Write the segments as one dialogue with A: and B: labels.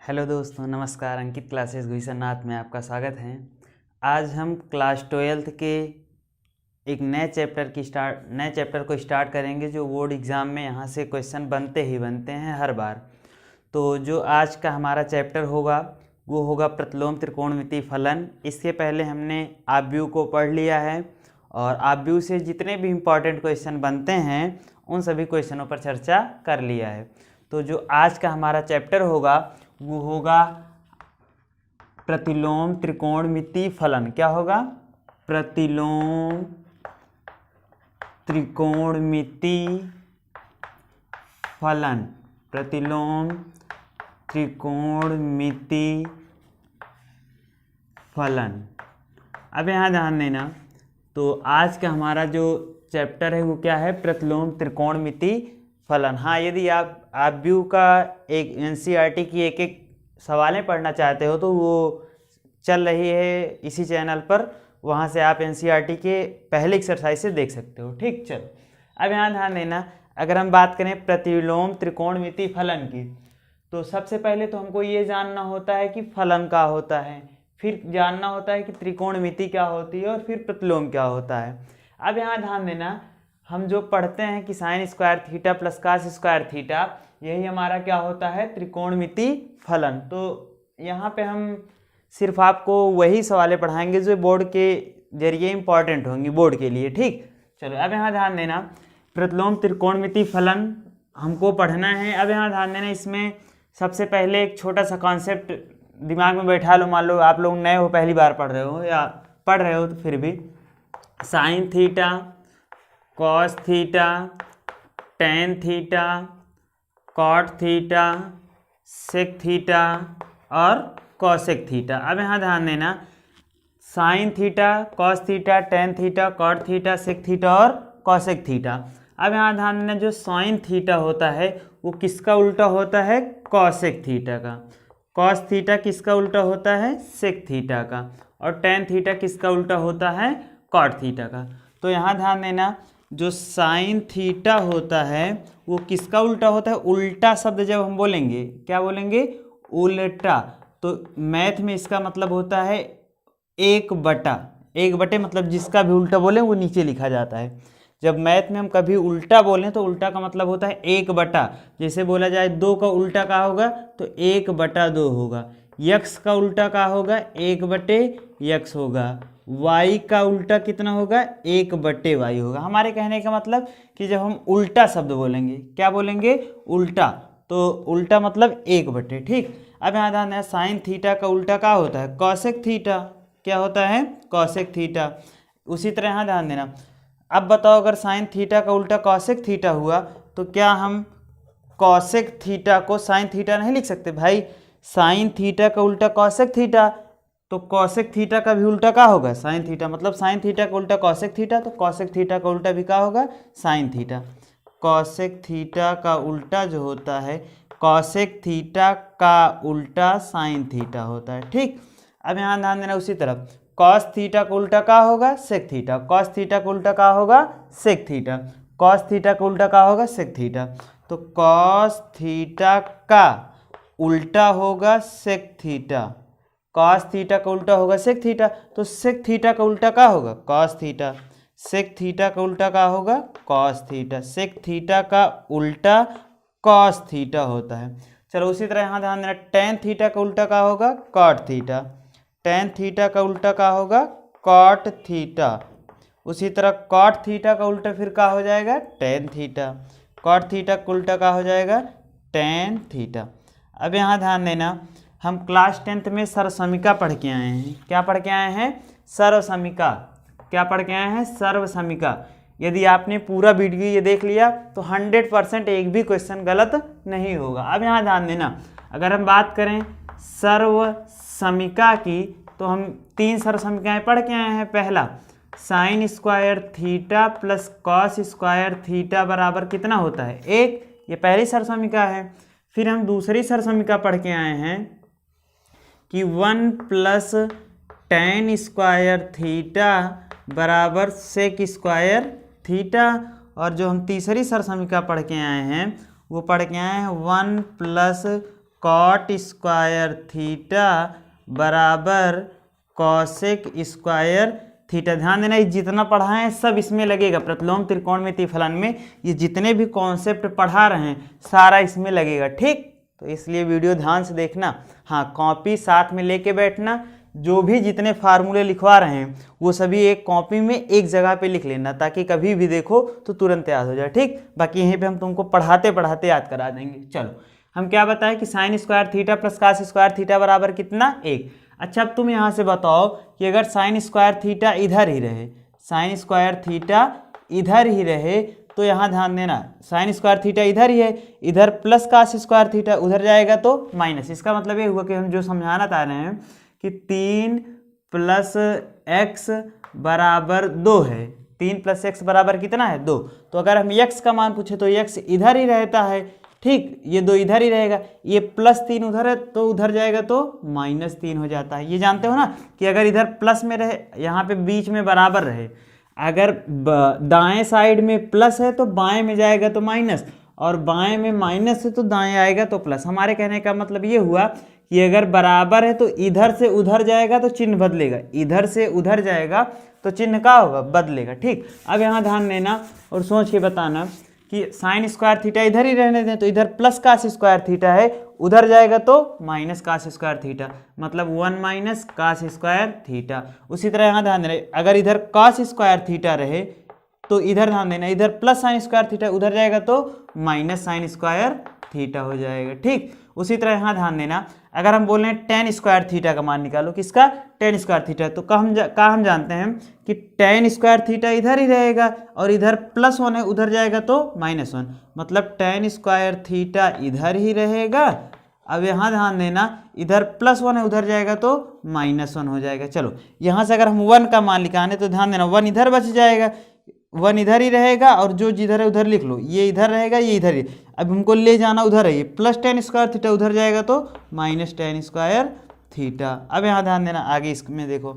A: Hello दोस्तों, नमस्कार। अंकित classes गुईसरनाथ में आपका स्वागत है। आज हम क्लास 12th के एक नए चैप्टर को स्टार्ट करेंगे जो बोर्ड एग्ज़ाम में यहाँ से क्वेश्चन बनते हैं हर बार। तो जो आज का हमारा चैप्टर होगा वो होगा प्रतिलोम त्रिकोणमितीय फलन। इसके पहले हमने आव्यूह को पढ़ लिया है और आव्यूह से जितने भी इम्पॉर्टेंट क्वेश्चन बनते हैं उन सभी क्वेश्चनों पर चर्चा कर लिया है। तो जो आज का हमारा चैप्टर होगा वो होगा प्रतिलोम त्रिकोणमितीय फलन। क्या होगा? प्रतिलोम त्रिकोणमितीय फलन। प्रतिलोम त्रिकोणमितीय फलन। अब यहाँ ध्यान देना, तो आज का हमारा जो चैप्टर है वो क्या है? प्रतिलोम त्रिकोणमितीय फलन। हाँ, यदि आप आव्यूह का एक एनसीईआरटी की एक सवालें पढ़ना चाहते हो तो वो चल रही है इसी चैनल पर, वहाँ से आप एनसीईआरटी के पहले एक्सरसाइज से देख सकते हो। ठीक, चलो अब यहाँ ध्यान देना, अगर हम बात करें प्रतिलोम त्रिकोणमितीय फलन की तो सबसे पहले तो हमको ये जानना होता है कि फलन क्या होता है, फिर जानना होता है कि त्रिकोणमिति क्या होती है और फिर प्रतिलोम क्या होता है। अब यहाँ ध्यान देना, हम जो पढ़ते हैं कि sine square theta plus cos square theta, यही हमारा क्या होता है? त्रिकोणमितीय फलन। तो यहाँ पे हम सिर्फ आपको वही सवालें पढ़ाएंगे जो बोर्ड के जरिए इंपॉर्टेंट होंगी बोर्ड के लिए। ठीक, चलो अब यहाँ ध्यान देना, प्रतिलोम त्रिकोणमितीय फलन हमको पढ़ना है। अब यहाँ ध्यान देना, इसमें सबसे पहले एक छोटा सा कॉन्सेप्ट दिमाग में बैठा लो। मान लो आप लोग नए हो, पहली बार पढ़ रहे हो या पढ़ रहे हो तो फिर भी sine theta, cos theta, tan theta, cot theta, sec theta और कॉसेक थीटा। अब यहाँ ध्यान देना, sine theta, cos theta, tan theta, cot theta, sec theta और कॉसेक थीटा। अब यहाँ ध्यान देना, जो साइन थीटा होता है वो किसका उल्टा होता है? कॉसेक थीटा का। कॉस थीटा किसका उल्टा होता है? सेक थीटा का। और टेन थीटा किसका उल्टा होता है? कॉट थीटा का। तो यहाँ ध्यान देना, जो साइन थीटा होता है वो किसका उल्टा होता है? उल्टा शब्द जब हम बोलेंगे, क्या बोलेंगे? उल्टा। तो मैथ में इसका मतलब होता है एक बटे, मतलब जिसका भी उल्टा बोले वो नीचे लिखा जाता है। जब मैथ में हम कभी उल्टा बोलें तो उल्टा का मतलब होता है एक बटा। जैसे बोला जाए 2 का उल्टा क्या होगा? तो 1/2 होगा। यक्स का उल्टा क्या होगा? 1/x होगा। y का उल्टा कितना होगा? 1/y होगा। हमारे कहने का मतलब कि जब हम उल्टा शब्द बोलेंगे, क्या बोलेंगे? उल्टा। तो उल्टा मतलब 1/। ठीक, अब यहाँ ध्यान देना, साइन थीटा का उल्टा क्या होता है? Cosec theta. क्या होता है? Cosec theta. उसी तरह यहाँ ध्यान देना, अब बताओ अगर साइन थीटा का उल्टा कॉसेक थीटा हुआ तो क्या हम कॉसेक थीटा को साइन थीटा नहीं लिख सकते? भाई साइन थीटा का उल्टा कॉसेक थीटा, तो कॉसेक थीटा का भी उल्टा क्या होगा? Sine theta. मतलब साइन थीटा का उल्टा कॉसेक थीटा, तो कॉसेक थीटा का उल्टा भी क्या होगा? Sine theta. कॉसेक थीटा का उल्टा जो होता है, कॉसेक थीटा का उल्टा साइन थीटा होता है। ठीक, अब यहाँ ध्यान देना, उसी तरफ कॉस थीटा का उल्टा क्या होगा? Sec theta. कॉस थीटा का उल्टा क्या होगा? Sec theta. कॉस थीटा का उल्टा क्या होगा? Sec theta. तो कॉस थीटा का उल्टा होगा सेक थीटा। कॉस थीटा का उल्टा होगा सेक थीटा, तो सेक थीटा का उल्टा क्या होगा? Cos theta. सेक थीटा का उल्टा क्या होगा? Cos theta. सेक थीटा का उल्टा कॉस थीटा होता है। चलो उसी तरह यहाँ ध्यान देना, टेन थीटा का उल्टा क्या होगा? Cot theta. टेन थीटा का उल्टा क्या होगा? Cot theta. उसी तरह कॉट थीटा का उल्टा फिर क्या हो जाएगा? Ten theta. कॉट थीटा का उल्टा क्या हो जाएगा? Tan theta. अब यहाँ ध्यान देना, हम क्लास 10th में सर्वसमीका पढ़ के आए हैं। क्या पढ़ के आए हैं? सर्वसमीका। क्या पढ़ के आए हैं? सर्वसमीका। यदि आपने पूरा वीडियो ये देख लिया तो 100% एक भी क्वेश्चन गलत नहीं होगा। अब यहाँ ध्यान देना, अगर हम बात करें सर्वसमीका की तो हम 3 सर्वसमीकाएँ पढ़ के आए हैं। पहला, sign square theta plus cos square theta बराबर कितना होता है? 1। ये पहली सर्वसमीका है। फिर हम दूसरी सर्वसमीका पढ़ के आए हैं कि 1 प्लस टेन स्क्वायर थीटा बराबर सेक स्क्वायर थीटा। और जो हम तीसरी सर्वसमीका पढ़ के आए हैं वो पढ़ के आए हैं 1 प्लस कॉट स्क्वायर थीटा बराबर कॉसेक स्क्वायर थीटा। ध्यान देना, ये जितना पढ़ा है सब इसमें लगेगा। प्रतिलोम त्रिकोणमितीय फलन में ये जितने भी कॉन्सेप्ट पढ़ा रहे हैं सारा इसमें लगेगा, ठीक। तो इसलिए वीडियो ध्यान से देखना। हाँ, कॉपी साथ में लेके बैठना, जो भी जितने फार्मूले लिखवा रहे हैं वो सभी एक कॉपी में एक जगह पे लिख लेना, ताकि कभी भी देखो तो तुरंत याद हो जाए, ठीक। बाकी यहीं पे हम तुमको पढ़ाते पढ़ाते याद करा देंगे। चलो, हम क्या बताएं कि sine square theta plus cos square theta बराबर कितना, 1। अच्छा, अब तुम यहाँ से बताओ कि अगर साइन स्क्वायर थीटा इधर ही रहे, साइन स्क्वायर थीटा इधर ही रहे, तो यहाँ ध्यान देना, साइन स्क्वायर थीटा इधर ही है, इधर प्लस कास स्क्वायर थीटा उधर जाएगा तो माइनस। इसका मतलब ये हुआ कि हम जो समझाना चाह रहे हैं कि 3 + x बराबर 2 है। 3 + x बराबर कितना है, 2। तो अगर हम x का मान पूछे तो x इधर ही रहता है, ठीक। ये 2 इधर ही रहेगा, ये +3 उधर है तो उधर जाएगा तो -3 हो जाता है। ये जानते हो ना कि अगर इधर प्लस में रहे, यहाँ पे बीच में बराबर रहे, अगर दाएं साइड में प्लस है तो बाएं में जाएगा तो माइनस, और बाएं में माइनस है तो दाएं आएगा तो प्लस। हमारे कहने का मतलब ये हुआ कि अगर बराबर है तो इधर से उधर जाएगा तो चिन्ह बदलेगा, इधर से उधर जाएगा तो चिन्ह क्या होगा, बदलेगा, ठीक। अब यहाँ ध्यान देना और सोच के बताना कि साइन स्क्वायर थीटा इधर ही रहने दें, तो इधर प्लस कास स्क्वायर थीटा है, उधर जाएगा तो माइनस कास स्क्वायर थीटा, मतलब 1 - कास स्क्वायर थीटा। उसी तरह यहाँ ध्यान देना, अगर इधर कास स्क्वायर थीटा रहे तो इधर ध्यान देना, इधर प्लस साइन स्क्वायर थीटा उधर जाएगा तो माइनस साइन स्क्वायर थीटा हो जाएगा, ठीक। उसी तरह यहाँ ध्यान देना, अगर हम बोल रहे हैं tan स्क्वायर थीटा का मान निकालो, किसका, tan स्क्वायर थीटा, तो हम जानते हैं कि tan स्क्वायर थीटा इधर ही रहेगा और इधर +1 है, उधर जाएगा तो -1, मतलब tan स्क्वायर थीटा इधर ही रहेगा। अब यहाँ ध्यान देना, इधर +1 है, उधर जाएगा तो -1 हो जाएगा। चलो, यहाँ से अगर हम 1 का मान निकालें तो ध्यान देना 1 इधर बच जाएगा, 1 इधर ही रहेगा, और जो जिधर है उधर लिख लो, ये इधर रहेगा, ये इधर ही। अब हमको ले जाना उधर है, ये प्लस tan स्क्वायर थीटा उधर जाएगा तो माइनस tan स्क्वायर थीटा। अब यहाँ ध्यान देना, आगे इसमें देखो,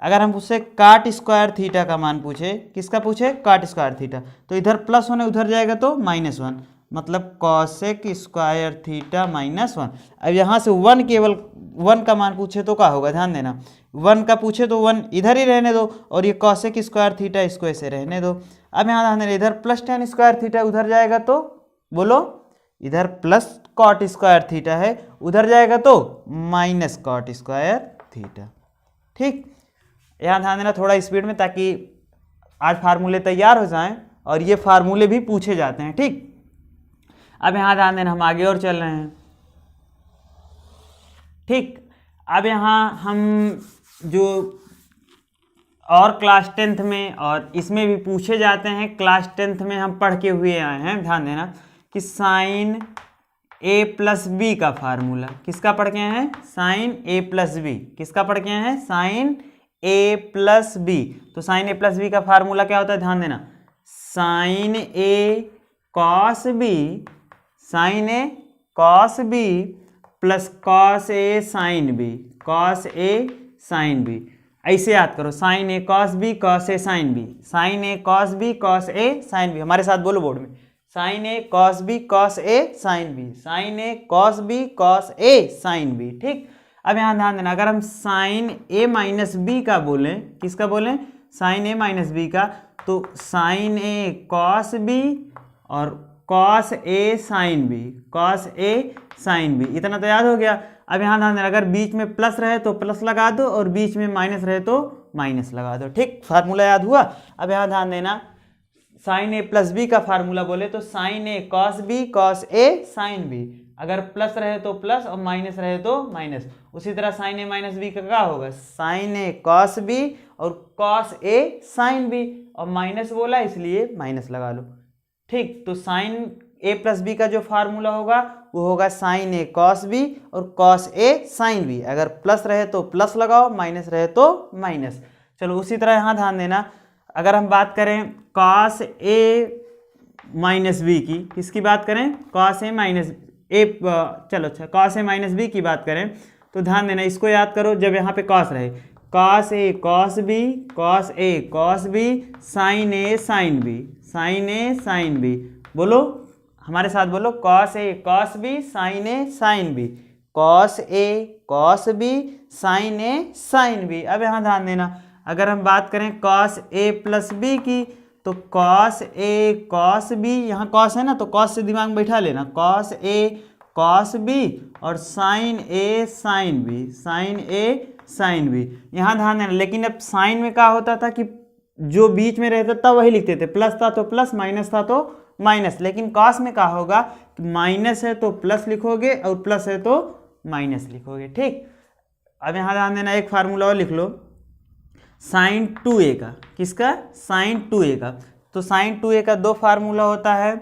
A: अगर हम उससे काट स्क्वायर थीटा का मान पूछे, किसका पूछे, काट स्क्वायर थीटा, तो इधर +1 है, उधर जाएगा तो -1, मतलब कॉसेक स्क्वायर थीटा -1। अब यहाँ से 1 केवल 1 का मान पूछे तो क्या होगा, ध्यान देना, 1 का पूछे तो 1 इधर ही रहने दो, और ये कॉसेक स्क्वायर थीटा इसको ऐसे रहने दो। अब यहाँ ध्यान देना, इधर प्लस tan स्क्वायर थीटा उधर जाएगा तो, बोलो, इधर प्लस कॉट स्क्वायर थीटा है, उधर जाएगा तो माइनस कॉट स्क्वायर थीटा, ठीक। यहाँ ध्यान देना थोड़ा स्पीड में, ताकि आज फार्मूले तैयार हो जाएं और ये फार्मूले भी पूछे जाते हैं, ठीक। अब यहाँ ध्यान देना, हम आगे और चल रहे हैं, ठीक। अब यहाँ हम जो और क्लास 10th में और इसमें भी पूछे जाते हैं, क्लास 10th में हम पढ़ के हुए आए हैं, ध्यान देना कि साइन a + b का फार्मूला, किसका पढ़ के हैं, साइन a + b, किसका पढ़ के हैं, साइन a + b। तो साइन a + b का फार्मूला क्या होता है, ध्यान देना, sine a cos b, sine a cos b plus cos a sin b, cos a sin b। ऐसे याद करो, sine a cos b cos a sin b, sine a cos b cos a sin b। हमारे साथ बोलो board में, sine a cos b cos a sin b, sine a cos b cos a sin b, ठीक। अब यहाँ ध्यान देना, अगर हम साइन a - b का बोलें, किसका बोलें, साइन a - b का, तो साइन a cos b और cos a sin b, cos a sin b, इतना तो याद हो गया। अब यहाँ ध्यान देना, अगर बीच में प्लस रहे तो प्लस लगा दो और बीच में माइनस रहे तो माइनस लगा दो, ठीक। फार्मूला याद हुआ। अब यहाँ ध्यान देना, साइन a + b का फार्मूला बोले तो sine a cos b cos a sin b, अगर प्लस रहे तो प्लस और माइनस रहे तो माइनस। उसी तरह साइन a - b का क्या होगा, साइन a cos b और cos a sin b, और माइनस बोला इसलिए माइनस लगा लो, ठीक। तो साइन a + b का जो फार्मूला होगा वो होगा साइन a cos b और cos a sin b, अगर प्लस रहे तो प्लस लगाओ, माइनस रहे तो माइनस। चलो, उसी तरह यहाँ ध्यान देना, अगर हम बात करें cos a - b की, किसकी बात करें, cos a चलो अच्छा, cos a - b की बात करें तो ध्यान देना, इसको याद करो, जब यहाँ पे cos रहे, cos a cos b cos a cos b sin a sin b, sin a sin b, बोलो हमारे साथ बोलो, cos a cos b sin a sin b, cos A cos B sine A sine B. अब यहाँ ध्यान देना, अगर हम बात करें कॉस ए प्लस बी की तो कॉस ए कॉस बी, यहाँ कॉस है ना तो कॉस से दिमाग में बैठा लेना, कॉस ए कॉस बी और sign A sine B, sine A sine B. यहाँ ध्यान देना, लेकिन अब साइन में क्या होता था कि जो बीच में रहता था वही लिखते थे, प्लस था तो प्लस, माइनस था तो माइनस। लेकिन कॉस में क्या होगा कि माइनस है तो प्लस लिखोगे और प्लस है तो माइनस लिखोगे। ठीक, अब यहाँ ध्यान देना, एक फार्मूला और लिख लो साइन 2a का। किसका? साइन 2a का। तो साइन 2a का दो फार्मूला होता है,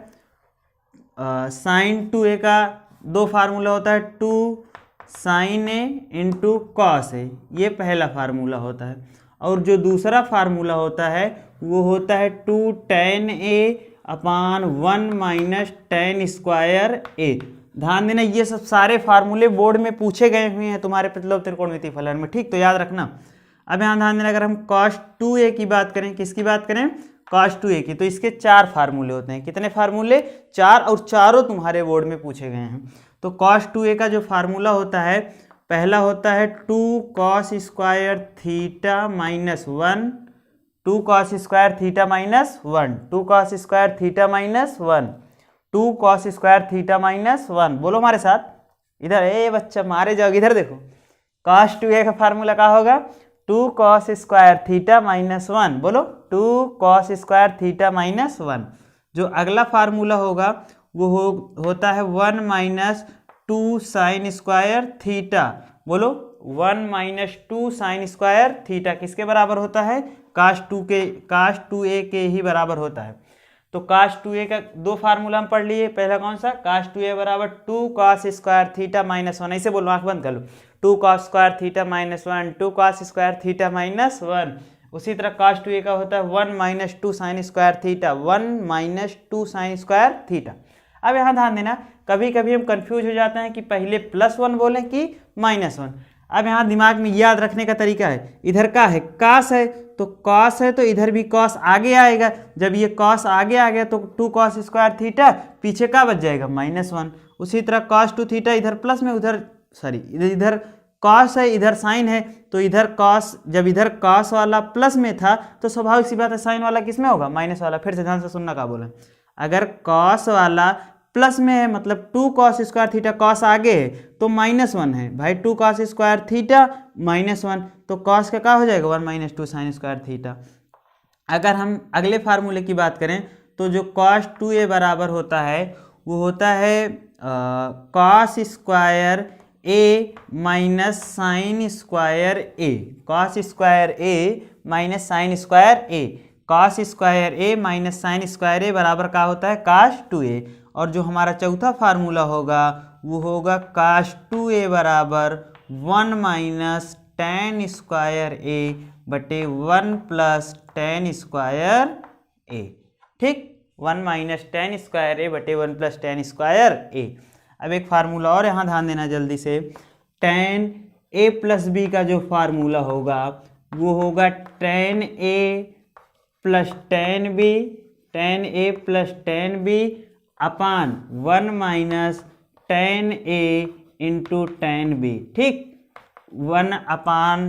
A: साइन 2a का दो फार्मूला होता है, 2 sign A into cos A, ये पहला फार्मूला होता है। और जो दूसरा फार्मूला होता है वो होता है 2 tan a upon 1 minus tan square A. ध्यान देना, ये सब सारे फार्मूले बोर्ड में पूछे गए हुए हैं तुम्हारे प्रतिलोम त्रिकोणमितीय फलन में। ठीक, तो याद रखना। अब यहाँ ध्यान देना, अगर हम cos 2a की बात करें, किसकी बात करें? cos 2a की, तो इसके 4 फार्मूले होते हैं। कितने फार्मूले? 4, और चारों तुम्हारे बोर्ड में पूछे गए हैं। तो cos 2a का जो फार्मूला होता है, पहला होता है 2 cos square theta minus 1, 2 cos square theta minus 1, 2 cos square theta minus 1, 2 cos square theta minus 1। बोलो हमारे साथ, इधर ए बच्चा मारे जाओगे, इधर देखो। cos 2a का फार्मूला क्या होगा? 2 cos स्क्वायर थीटा माइनस 1। बोलो 2 cos स्क्वायर थीटा माइनस 1। जो अगला फार्मूला होगा वो होता है 1 माइनस 2 साइन स्क्वायर थीटा। बोलो 1 माइनस 2 साइन स्क्वायर थीटा किसके बराबर होता है? cos 2a के ही बराबर होता है। तो cos 2a का दो फार्मूला हम पढ़ लिए। पहला कौन सा? cos 2a बराबर 2 cos स्क्वायर थीटा माइनस 1। ऐसे बोलो, आंख बंद कर लो, 2 cos square theta minus 1, 2 cos square theta minus 1। उसी तरह cos 2a का होता है 1 minus 2 sign square theta, 1 minus 2 sign square theta. अब यहाँ ध्यान देना, कभी कभी हम कंफ्यूज हो जाते हैं कि पहले +1 बोलें कि -1। अब यहाँ दिमाग में याद रखने का तरीका है, इधर का है cos है, तो cos है तो इधर भी cos आगे आएगा। जब ये cos आगे आ गया तो 2 cos स्क्वायर थीटा पीछे का बच जाएगा -1। उसी तरह cos 2 थीटा इधर प्लस में, उधर सॉरी इधर cos है, इधर साइन है, तो इधर cos, जब इधर cos वाला प्लस में था तो स्वाभाविक सी बात है साइन वाला किस में होगा? माइनस वाला। फिर से ध्यान से सुनना का बोला, अगर cos वाला प्लस में है मतलब 2 cos स्क्वायर थीटा cos आगे है तो -1 है भाई, 2 cos स्क्वायर थीटा -1, तो cos का क्या हो जाएगा? 1 माइनस 2 साइन स्क्वायर थीटा। अगर हम अगले फार्मूले की बात करें तो जो cos 2a बराबर होता है वो होता है cos square a minus sine square a, cos square a minus sine square a, cos square a minus sine square a बराबर क्या होता है? cos 2a। और जो हमारा चौथा फार्मूला होगा वो होगा cos 2a बराबर 1 माइनस tan स्क्वायर a बटे 1 प्लस tan स्क्वायर a। ठीक, 1 माइनस tan स्क्वायर a बटे 1 प्लस tan स्क्वायर a। अब एक फार्मूला और यहाँ ध्यान देना जल्दी से, tan a प्लस b का जो फार्मूला होगा वो होगा tan a plus tan b, tan a plus tan b upon 1 minus tan a into tan b। ठीक, 1 अपान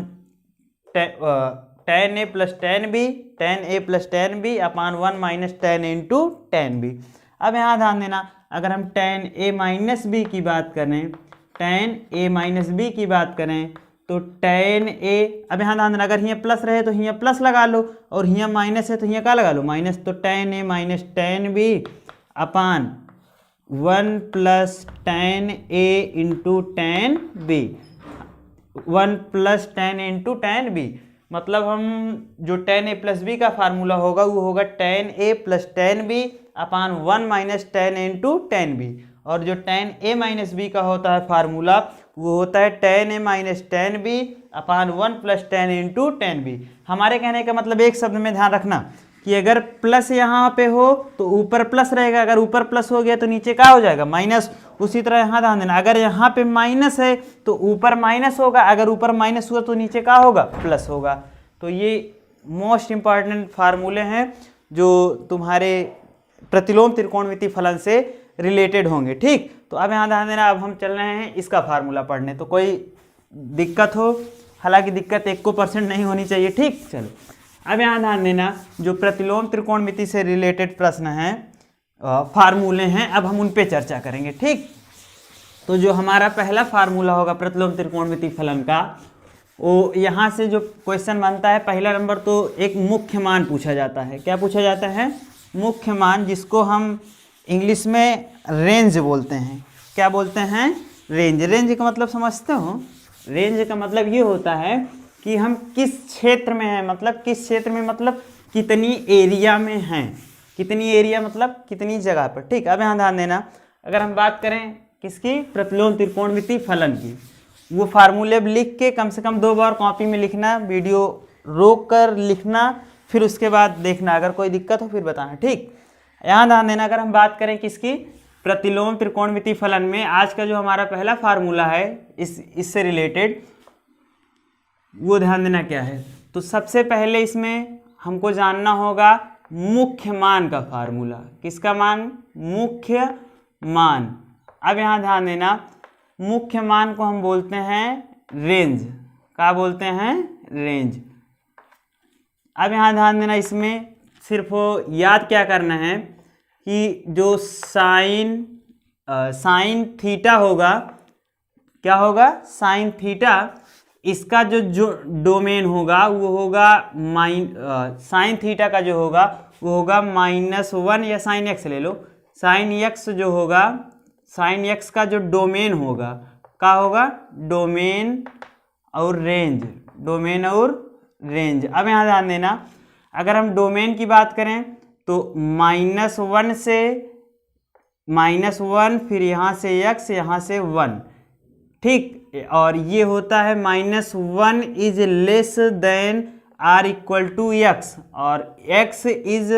A: tan a plus tan b, tan a plus tan b upon 1 minus tan into tan b। अब यहाँ ध्यान देना, अगर हम tan a minus b की बात करें, tan a माइनस b की बात करें तो tan a, अब यहाँ ध्यान देना, अगर यहाँ प्लस रहे तो यहाँ प्लस लगा लो और यहाँ माइनस है तो यहाँ क्या लगा लो? माइनस। तो tan a minus tan b upon 1 plus tan a into tan b, 1 plus tan into tan b। मतलब हम जो tan a प्लस b का फार्मूला होगा वो होगा tan a plus tan b upon 1 minus tan into tan b। और जो tan a minus b का होता है फार्मूला वो होता है tan a minus tan b upon 1 plus tan into tan b। हमारे कहने का मतलब एक शब्द में ध्यान रखना कि अगर प्लस यहाँ पे हो तो ऊपर प्लस रहेगा, अगर ऊपर प्लस हो गया तो नीचे क्या हो जाएगा? माइनस। उसी तरह यहाँ ध्यान देना, अगर यहाँ पे माइनस है तो ऊपर माइनस होगा, अगर ऊपर माइनस हुआ तो नीचे क्या होगा? प्लस होगा। तो ये मोस्ट इंपॉर्टेंट फार्मूले हैं जो तुम्हारे प्रतिलोम त्रिकोणमितीय फलन से रिलेटेड होंगे। ठीक, तो अब यहाँ ध्यान देना, अब हम चल रहे हैं इसका फार्मूला पढ़ने। तो कोई दिक्कत हो, हालांकि दिक्कत 1% नहीं होनी चाहिए। ठीक, चलो अब यहाँ ध्यान देना, जो प्रतिलोम त्रिकोणमिति से रिलेटेड प्रश्न हैं, फार्मूले हैं, अब हम उन पे चर्चा करेंगे। ठीक, तो जो हमारा पहला फार्मूला होगा प्रतिलोम त्रिकोणमिति फलन का, वो यहाँ से जो क्वेश्चन बनता है, पहला नंबर तो एक मुख्य मान पूछा जाता है। क्या पूछा जाता है? मुख्य मान, जिसको हम इंग्लिश में रेंज बोलते हैं। क्या बोलते हैं? रेंज। रेंज का मतलब समझते हो? रेंज का मतलब ये होता है कि हम किस क्षेत्र में हैं, मतलब किस क्षेत्र में, मतलब कितनी एरिया में हैं। कितनी एरिया मतलब कितनी जगह पर। ठीक, अब यहाँ ध्यान देना, अगर हम बात करें किसकी? प्रतिलोम त्रिकोणमिति फलन की, वो फार्मूले लिख के कम से कम 2 बार कॉपी में लिखना, वीडियो रोक कर लिखना, फिर उसके बाद देखना, अगर कोई दिक्कत हो फिर बताना। ठीक, यहाँ ध्यान देना, अगर हम बात करें किसकी? प्रतिलोम त्रिकोणमिति फलन में, आज का जो हमारा पहला फार्मूला है इससे रिलेटेड, वो ध्यान देना क्या है। तो सबसे पहले इसमें हमको जानना होगा मुख्य मान का फार्मूला। किसका मान? मुख्य मान। अब यहाँ ध्यान देना, मुख्य मान को हम बोलते हैं रेंज। क्या बोलते हैं? रेंज। अब यहाँ ध्यान देना, इसमें सिर्फ याद क्या करना है कि जो साइन थीटा होगा, क्या होगा? साइन थीटा, इसका जो डोमेन होगा वो होगा साइन थीटा का जो होगा वो होगा -1, या साइन एक्स ले लो। साइन एक्स जो होगा, साइन एक्स का जो डोमेन होगा, क्या होगा? डोमेन और रेंज। डोमेन और रेंज। अब यहाँ ध्यान देना, अगर हम डोमेन की बात करें तो -1 से -1, फिर यहाँ से x, यहाँ से 1। ठीक, और ये होता है -1 is less than or equal to x, और x is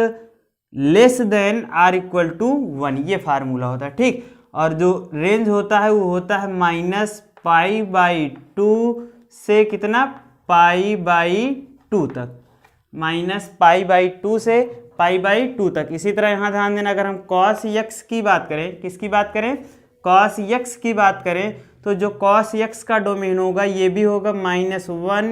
A: less than or equal to 1। ये फार्मूला होता है। ठीक, और जो रेंज होता है वो होता है -π/2 से कितना? π/2 तक। -π/2 से π/2 तक। इसी तरह यहाँ ध्यान देना, अगर हम cos x की बात करें, किसकी बात करें? cos x की बात करें, तो जो cos x का डोमेन होगा ये भी होगा -1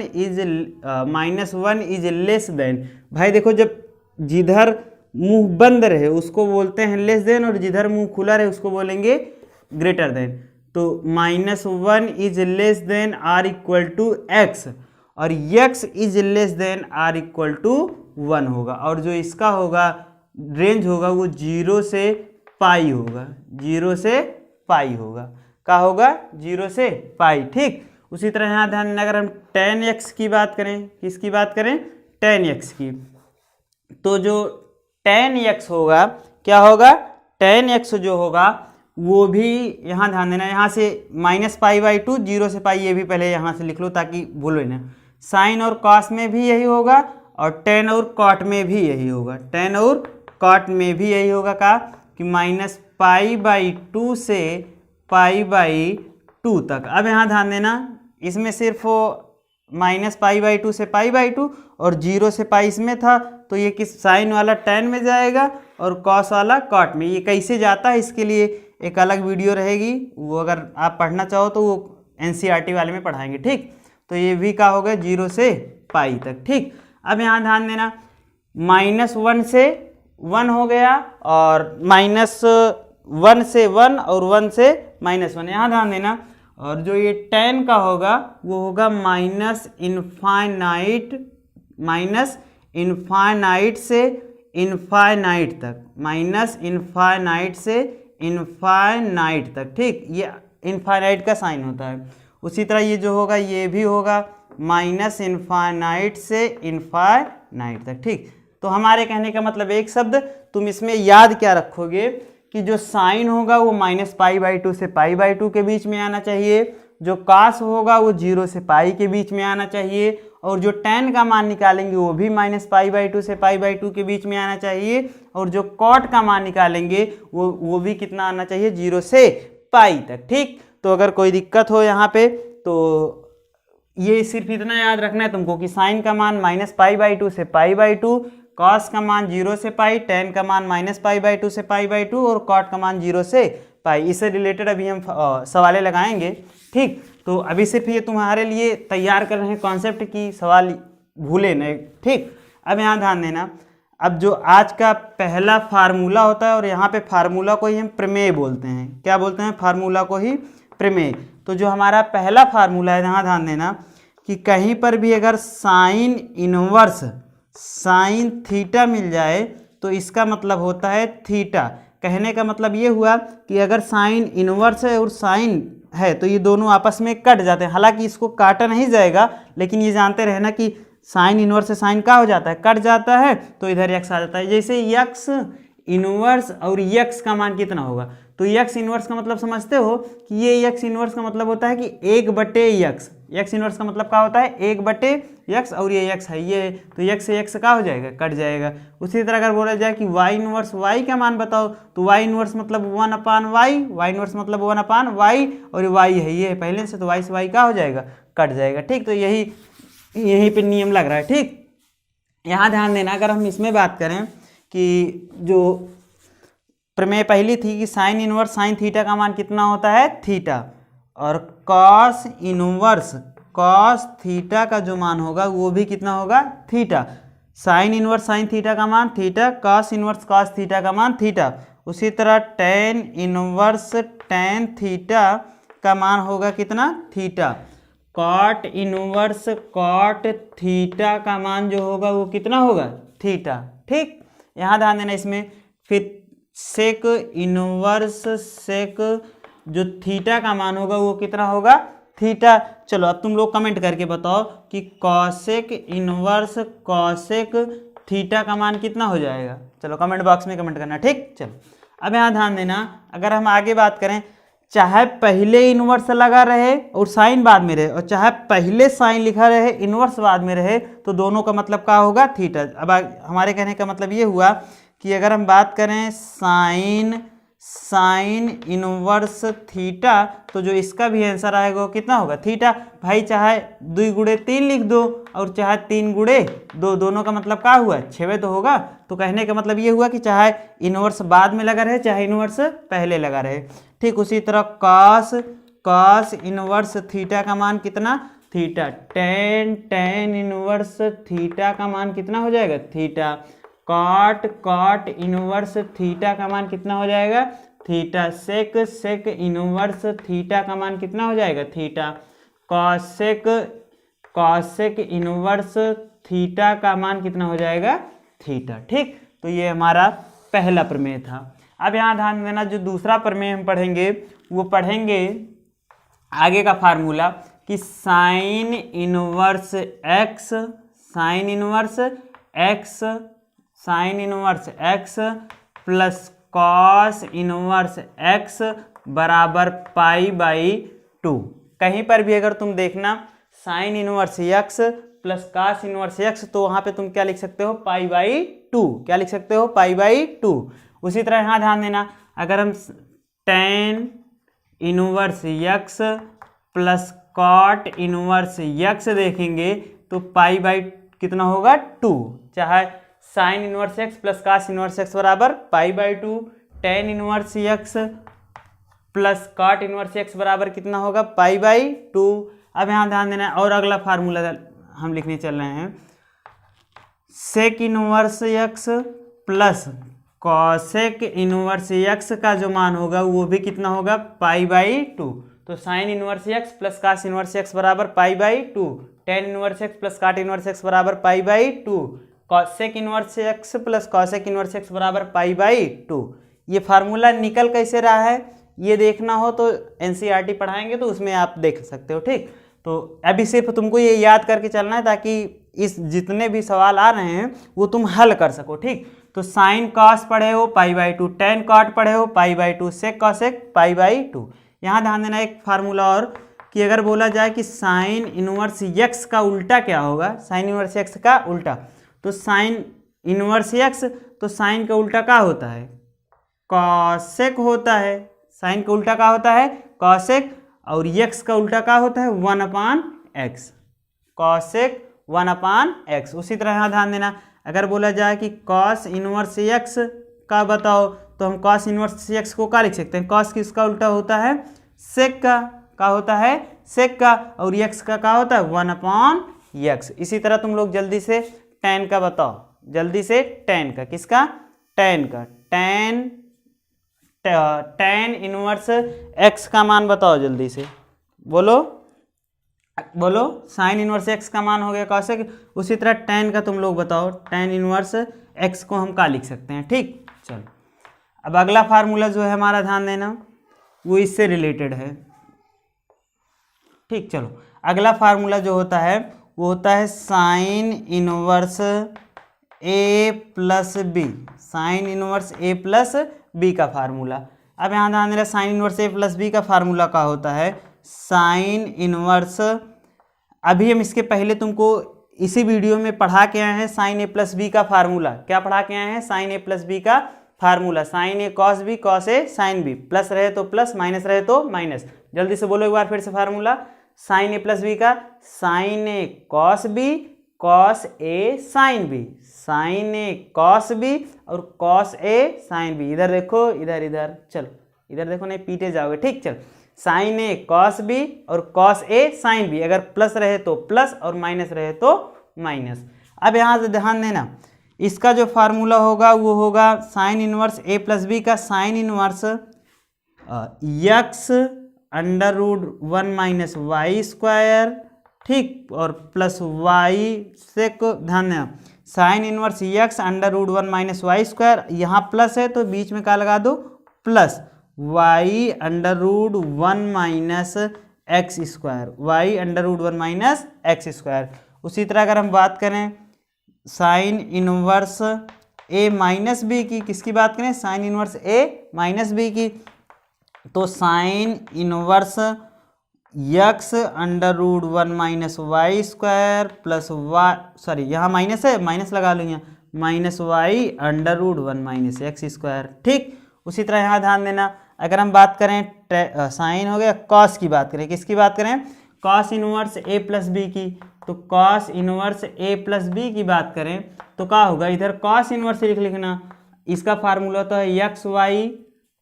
A: इज लेस देन। भाई देखो, जब जिधर मुंह बंद रहे उसको बोलते हैं लेस देन, और जिधर मुंह खुला रहे उसको बोलेंगे ग्रेटर देन। तो -1 is less than or equal to x, और x is less than or equal to 1 होगा। और जो इसका होगा रेंज होगा वो 0 से पाई होगा। 0 से पाई होगा। क्या होगा? 0 से पाई। ठीक, उसी तरह यहाँ ध्यान देना, अगर हम tan x की बात करें, किसकी बात करें? tan x की, तो जो tan x होगा, क्या होगा? tan x जो होगा वो भी यहाँ ध्यान देना, यहाँ से -π/2, 0 से पाई, ये भी पहले यहाँ से लिख लो ताकि भूलो ना। साइन और कॉस में भी यही होगा, और टेन और कॉट में भी यही होगा। टेन और कॉट में भी यही होगा का कि -π/2 से π/2 तक। अब यहाँ ध्यान देना, इसमें सिर्फ -π/2 से π/2 और 0 से पाई इसमें था, तो ये किस साइन वाला टेन में जाएगा और कॉस वाला कॉट में। ये कैसे जाता है इसके लिए एक अलग वीडियो रहेगी, वो अगर आप पढ़ना चाहो तो वो NCERT वाले में पढ़ाएंगे। ठीक, तो ये भी क्या होगा? 0 से पाई तक। ठीक, अब यहाँ ध्यान देना, -1 से 1 हो गया, और -1 से 1 और 1 से -1। यहाँ ध्यान देना, और जो ये tan का होगा वो होगा इनफाइनाइट से इनफाइनाइट तक, इनफाइनाइट से इनफाइनाइट तक। ठीक, ये इनफाइनाइट का साइन होता है। उसी तरह ये जो होगा ये भी होगा -इनफाइनाइट से इनफाइनाइट तक। ठीक, तो हमारे कहने का मतलब एक शब्द तुम इसमें याद क्या रखोगे कि जो साइन होगा वो -π/2 से π/2 के बीच में आना चाहिए, जो कॉस होगा वो 0 से पाई के बीच में आना चाहिए, और जो tan का मान निकालेंगे वो भी -π/2 से π/2 के बीच में आना चाहिए, और जो cot का मान निकालेंगे वो भी कितना आना चाहिए? 0 से पाई तक। ठीक, तो अगर कोई दिक्कत हो यहाँ पे तो ये सिर्फ इतना याद रखना है तुमको कि साइन का मान -π/2 से π/2, कॉस का मान 0 से पाई, टेन का मान -π/2 से π/2 और कॉट का मान 0 से पाई। इससे रिलेटेड अभी हम सवालें लगाएंगे। ठीक, तो अभी सिर्फ ये तुम्हारे लिए तैयार कर रहे हैं कॉन्सेप्ट की, सवाल भूले नहीं। ठीक, अब यहाँ ध्यान देना, अब जो आज का पहला फार्मूला होता है और यहाँ पे फार्मूला को ही हम प्रमेय बोलते हैं। क्या बोलते हैं? फार्मूला को ही प्रमेय। तो जो हमारा पहला फार्मूला है, यहाँ ध्यान देना कि कहीं पर भी अगर साइन इनवर्स साइन थीटा मिल जाए तो इसका मतलब होता है थीटा। कहने का मतलब ये हुआ कि अगर साइन इनवर्स है और साइन है तो ये दोनों आपस में कट जाते हैं। हालांकि इसको काटा नहीं जाएगा, लेकिन ये जानते रहना कि साइन इनवर्स से साइन क्या हो जाता है? कट जाता है, तो इधर यक्स आ जाता है। जैसे यक्स इनवर्स और यक्स का मान कितना होगा? तो यक्स इनवर्स का मतलब समझते हो कि ये यक्स इनवर्स का मतलब होता है कि 1/यक्स। यक्स इनवर्स का मतलब क्या होता है? 1/यक्स, और ये यक्स है, ये तो यक्स से यक्स क्या हो जाएगा? कट जाएगा। उसी तरह अगर बोला जाए कि वाई इनवर्स वाई का मान बताओ, तो वाई इनवर्स मतलब 1/y, वाई इनवर्स मतलब 1/y, और ये वाई है, ये है पहले से, तो वाई से वाई क्या हो जाएगा? कट जाएगा। ठीक, तो यही पे नियम लग रहा है। ठीक, यहाँ ध्यान देना, अगर हम इसमें बात करें कि जो प्रमेय पहली थी कि साइन इनवर्स साइन थीटा का मान कितना होता है? थीटा, और कॉस इनवर्स कॉस थीटा का जो मान होगा वो भी कितना होगा? Theta. Sine inverse sine theta का मान theta, cos inverse cos theta का मान थीटा। उसी तरह टेन इनवर्स टेन थीटा का मान होगा कितना? Theta. Cot inverse cot theta का मान जो होगा वो कितना होगा? थीटा। ठीक, यहाँ ध्यान देना इसमें। फिर सेक इनवर्स सेक जो थीटा का मान होगा वो कितना होगा? थीटा। चलो अब तुम लोग कमेंट करके बताओ कि कॉसेक इनवर्स कॉसेक थीटा का मान कितना हो जाएगा? चलो कमेंट बॉक्स में कमेंट करना। ठीक, चलो अब यहाँ ध्यान देना, अगर हम आगे बात करें, चाहे पहले इनवर्स लगा रहे और साइन बाद में रहे, और चाहे पहले साइन लिखा रहे इनवर्स बाद में रहे, तो दोनों का मतलब क्या होगा? थीटा। अब हमारे कहने का मतलब ये हुआ कि अगर हम बात करें साइन इनवर्स थीटा, तो जो इसका भी आंसर आएगा वो कितना होगा? थीटा। भाई चाहे 2 × 3 लिख दो और चाहे 3 × 2, दोनों का मतलब क्या हुआ? 6 तो होगा। तो कहने का मतलब ये हुआ कि चाहे इनवर्स बाद में लगा रहे चाहे इनवर्स पहले लगा रहे। ठीक, उसी तरह कॉस इनवर्स थीटा का मान कितना? थीटा। टेन इनवर्स थीटा का मान कितना हो जाएगा? थीटा। कॉट इनवर्स थीटा का मान कितना हो जाएगा? थीटा। सेक इनवर्स थीटा का मान कितना हो जाएगा? थीटा। कॉसेक इनवर्स थीटा का मान कितना हो जाएगा? थीटा। ठीक, तो ये हमारा पहला प्रमेय था। अब यहाँ ध्यान देना, जो दूसरा प्रमेय हम पढ़ेंगे वो पढ़ेंगे आगे का फार्मूला कि sign inverse x plus cos inverse X बराबर π/2। कहीं पर भी अगर तुम देखना sign inverse x plus cos inverse x, तो वहाँ पे तुम क्या लिख सकते हो? π/2। क्या लिख सकते हो? π/2। उसी तरह यहाँ ध्यान देना, अगर हम tan inverse x plus cot inverse X देखेंगे तो कितना होगा? 2। चाहे sine inverse x plus cos inverse X बराबर π/2, tan inverse x plus cot inverse X बराबर कितना होगा? π/2। अब यहाँ ध्यान देना, और अगला फार्मूला हम लिखने चल रहे हैं, sec inverse x plus cosec inverse x का जो मान होगा वो भी कितना होगा? π/2। तो sine inverse x plus cos inverse X बराबर π/2, tan inverse x plus cot inverse X बराबर π/2, cosec inverse x plus cosec inverse X बराबर π/2। ये फार्मूला निकल कैसे रहा है ये देखना हो तो एनसीईआरटी पढ़ाएंगे तो उसमें आप देख सकते हो। ठीक, तो अभी सिर्फ तुमको ये याद करके चलना है ताकि इस जितने भी सवाल आ रहे हैं वो तुम हल कर सको। ठीक, तो साइन कॉस पढ़े हो π/2, टेन कॉट पढ़े हो π/2, सेक कॉसेक π/2। यहाँ ध्यान देना एक फार्मूला और कि अगर बोला जाए कि साइन इनवर्स एक्स का उल्टा क्या होगा? साइन इनवर्स एक्स का उल्टा, तो साइन इनवर्स एक्स, तो साइन का उल्टा क्या होता है? कॉसेक होता है। साइन का उल्टा क्या होता है? कॉसेक। और एक्स का उल्टा क्या होता है? 1/x। Cosec 1/x। उसी तरह यहाँ ध्यान देना, अगर बोला जाए कि कॉस इनवर्स एक्स का बताओ तो हम कॉस इनवर्स एक्स को क्या लिख सकते हैं, कॉस किसका उल्टा होता है, सेक का होता है सेक का, और एक्स का क्या होता है 1/x। इसी तरह तुम लोग जल्दी से tan का बताओ, जल्दी से tan का, किसका tan का, tan इनवर्स x का मान बताओ जल्दी से, बोलो बोलो, साइन इनवर्स x का मान हो गया कॉसेक। उसी तरह tan का तुम लोग बताओ, tan इनवर्स x को हम क्या लिख सकते हैं। ठीक, चलो अब अगला फार्मूला जो है हमारा, ध्यान देना, वो इससे रिलेटेड है। ठीक, चलो अगला फार्मूला जो होता है वो होता है sine inverse a plus B, sine inverse a plus B का फार्मूला। अब यहाँ ध्यान देना, sine inverse a plus B का फार्मूला का होता है साइन इनवर्स, अभी हम इसके पहले तुमको इसी वीडियो में पढ़ा के आए हैं साइन a प्लस बी का फार्मूला। क्या पढ़ा के आए हैं, साइन a प्लस बी का formula, sine a cos B, cos a sine B, plus रहे तो प्लस, माइनस रहे तो माइनस। जल्दी से बोलो एक बार फिर से formula, sine a plus B का sine a cos B, cos a sine B, sine a cos B और कॉस a साइन बी। इधर देखो, इधर इधर चलो, इधर देखो नहीं पीटे जाओगे। ठीक, चलो साइन a कॉस बी और कॉस a साइन बी, अगर प्लस रहे तो प्लस और माइनस रहे तो माइनस। अब यहाँ से ध्यान देना, इसका जो फार्मूला होगा वो होगा sine inverse a plus B का sine inverse x under root 1 minus Y square, ठीक, और प्लस वाई से को ध्यान देना, sine inverse x under root 1 minus Y square, यहाँ प्लस है तो बीच में क्या लगा दो plus y under root 1 minus x square, Y under root 1 minus x square. उसी तरह अगर हम बात करें sine inverse a minus B की, किसकी बात करें, sine inverse a minus B की, तो sine inverse x under root 1 minus Y square plus y, sorry यहाँ माइनस है, माइनस लगा लो यहाँ, minus y under root 1 minus x square. ठीक, उसी तरह यहाँ ध्यान देना, अगर हम बात करें साइन हो गया, कॉस की बात करें, किसकी बात करें, cos inverse a plus B की, तो cos inverse a plus B की बात करें तो क्या होगा, इधर कॉस इनवर्स लिखना, इसका फार्मूला होता है एक्स वाई,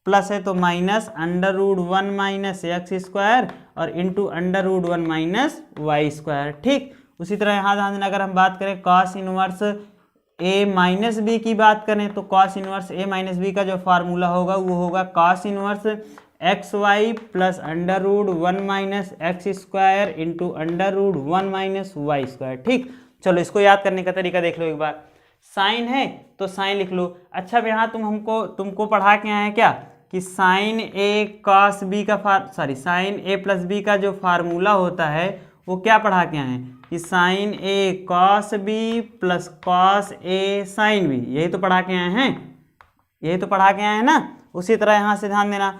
A: प्लस है तो minus under root 1 minus x square और into under root 1 minus Y square. ठीक, उसी तरह यहाँ ध्यान देना, अगर हम बात करें cos inverse a minus B की बात करें तो cos inverse a minus B का जो फार्मूला होगा वो होगा cos inverse x y plus under root 1 minus x square into under root 1 minus Y square. ठीक, चलो इसको याद करने का तरीका देख लो एक बार, साइन है तो साइन लिख लो। अच्छा अब यहाँ तुमको पढ़ा के आए हैं क्या कि साइन a कॉस बी का साइन a प्लस बी का जो फार्मूला होता है वो क्या पढ़ा के आए हैं कि sine a cos B plus cos a sine B, यही तो पढ़ा के आए हैं, यही तो पढ़ा के आए हैं ना। उसी तरह यहाँ से ध्यान देना,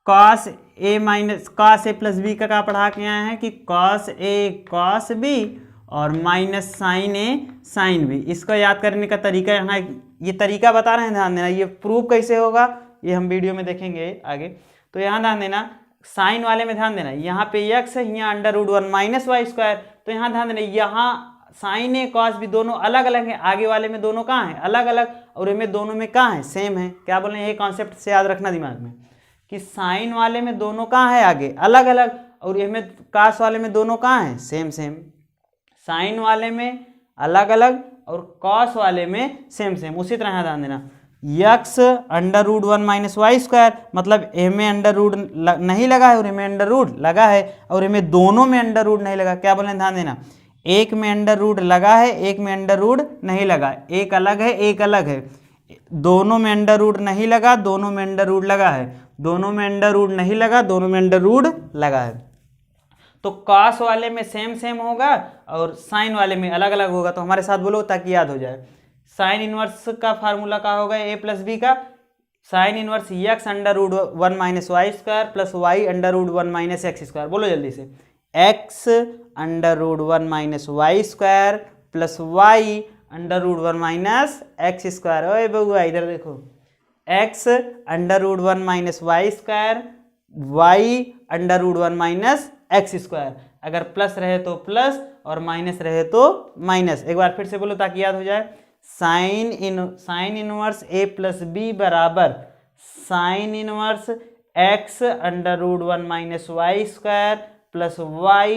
A: cos a minus cos a plus B का क्या पढ़ा के आए हैं कि कॉस a कॉस b और minus sine a sine b। इसको याद करने का तरीका यहाँ ये तरीका बता रहे हैं, ध्यान देना, ये प्रूव कैसे होगा ये हम वीडियो में देखेंगे आगे। तो यहाँ ध्यान देना, साइन वाले में ध्यान देना, यहाँ पे x है, यहाँ under root 1 minus Y square, तो यहाँ ध्यान देना, यहाँ साइन a कॉस b दोनों अलग अलग हैं, आगे वाले में दोनों कहाँ हैं अलग अलग, और इनमें दोनों में कहाँ है सेम है। क्या बोले, ये कॉन्सेप्ट से याद रखना दिमाग में कि साइन वाले में दोनों कहाँ है आगे अलग अलग, और इसमें कॉस वाले में दोनों कहाँ है सेम सेम। साइन वाले में अलग अलग और कॉस वाले में सेम सेम। उसी तरह यहाँ ध्यान देना, x under root 1 minus Y square, मतलब ए में अंडर रूट नहीं लगा है और ए में अंडर रूट लगा है, और ए में दोनों में अंडर रूट नहीं लगा। क्या बोले, ध्यान देना, एक में अंडर रूट लगा है, एक में अंडर रूट नहीं लगा, एक अलग है एक अलग है, दोनों में अंडर रूट नहीं लगा, दोनों में अंडर रूट लगा है, दोनों में अंडर रूट नहीं लगा, दोनों में अंडर रूट लगा है। तो कॉस वाले में सेम सेम होगा और साइन वाले में अलग अलग होगा। तो हमारे साथ बोलो ताकि याद हो जाए, साइन इनवर्स का फार्मूला क्या होगा a प्लस बी का, sine inverse x under root 1 minus Y square plus y under root 1 minus x square. बोलो जल्दी से, x under root 1 minus Y square plus y under root 1 minus x square. ओए बउआ इधर देखो, x under root 1 minus Y square, Y under root 1 minus x square, अगर plus रहे तो प्लस और माइनस रहे तो माइनस। एक बार फिर से बोलो ताकि याद हो जाए, sine inverse A plus B बराबर sine inverse x under root 1 minus Y square plus Y